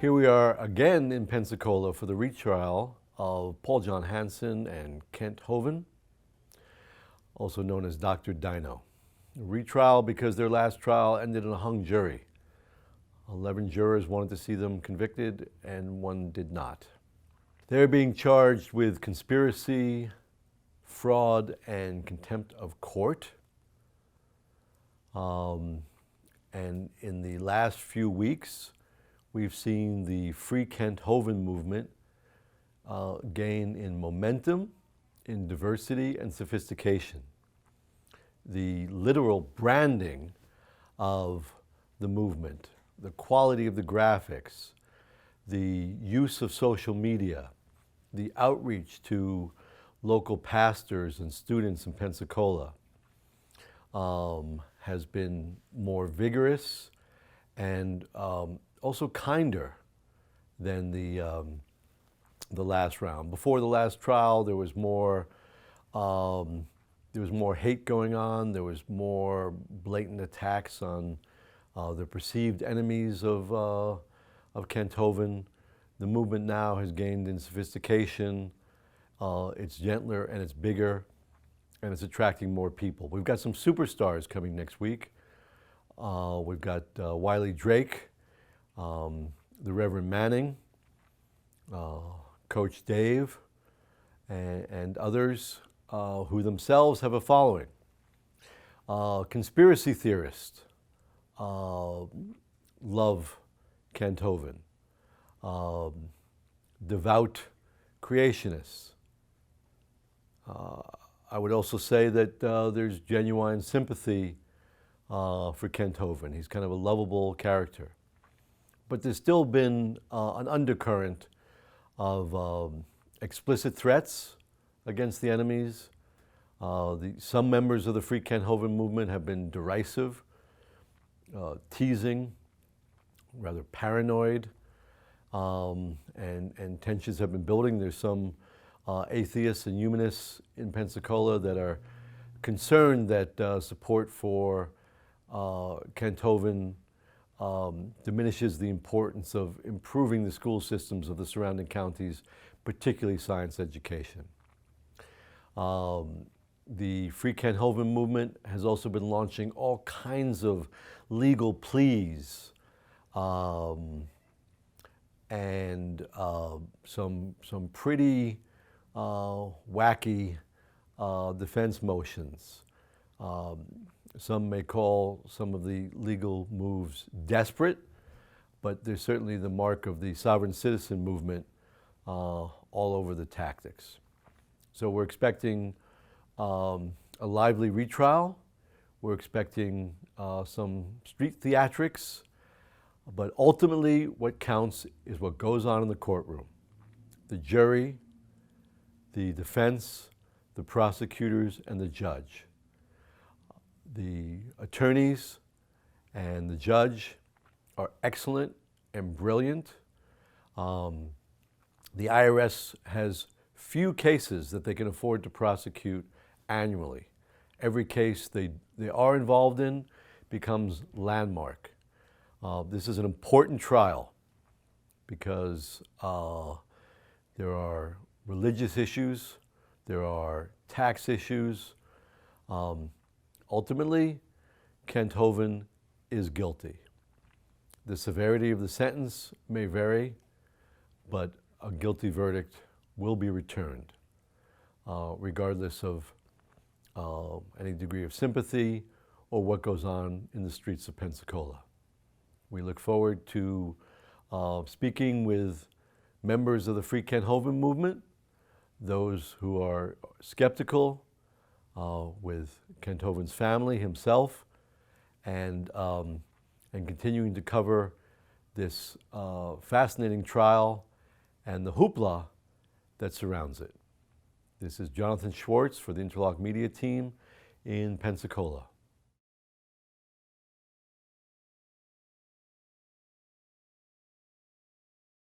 Here we are again in Pensacola for the retrial of Paul John Hansen and Kent Hovind, also known as Dr. Dino. A retrial because their last trial ended in a hung jury. 11 jurors wanted to see them convicted and one did not. They're being charged with conspiracy, fraud, and contempt of court. And in the last few weeks, we've seen the Free Kent Hovind movement gain in momentum, in diversity, and sophistication. The literal branding of the movement, the quality of the graphics, the use of social media, the outreach to local pastors and students in Pensacola has been more vigorous and also kinder than the last round. Before the last trial, there was more hate going on. There was more blatant attacks on the perceived enemies of Kent Hovind. The movement now has gained in sophistication. It's gentler and it's bigger, and it's attracting more people. We've got some superstars coming next week. We've got Wiley Drake, the Reverend Manning, Coach Dave, and others who themselves have a following. Conspiracy theorists love Kent Hovind. Devout creationists. I would also say that there's genuine sympathy for Kent Hovind. He's kind of a lovable character. But there's still been an undercurrent of explicit threats against the enemies. Some members of the Free Kent Hovind movement have been derisive, teasing, rather paranoid, and tensions have been building. There's some atheists and humanists in Pensacola that are concerned that support for Kent Hovind diminishes the importance of improving the school systems of the surrounding counties, particularly science education. The Free Kent Hovind movement has also been launching all kinds of legal pleas and some pretty wacky defense motions. Some may call some of the legal moves desperate, but they're certainly the mark of the sovereign citizen movement all over the tactics. So we're expecting a lively retrial. We're expecting some street theatrics, but ultimately what counts is what goes on in the courtroom. The jury, the defense, the prosecutors, and the judge. The attorneys and the judge are excellent and brilliant. The IRS has few cases that they can afford to prosecute annually. Every case they are involved in becomes landmark. This is an important trial because there are religious issues, there are tax issues. Ultimately, Kent Hovind is guilty. The severity of the sentence may vary, but a guilty verdict will be returned, regardless of any degree of sympathy or what goes on in the streets of Pensacola. We look forward to speaking with members of the Free Kent Hovind movement, those who are skeptical, with Kent Hovind's family, himself, and continuing to cover this fascinating trial and the hoopla that surrounds it. This is Jonathan Schwartz for the Interlock Media team in Pensacola.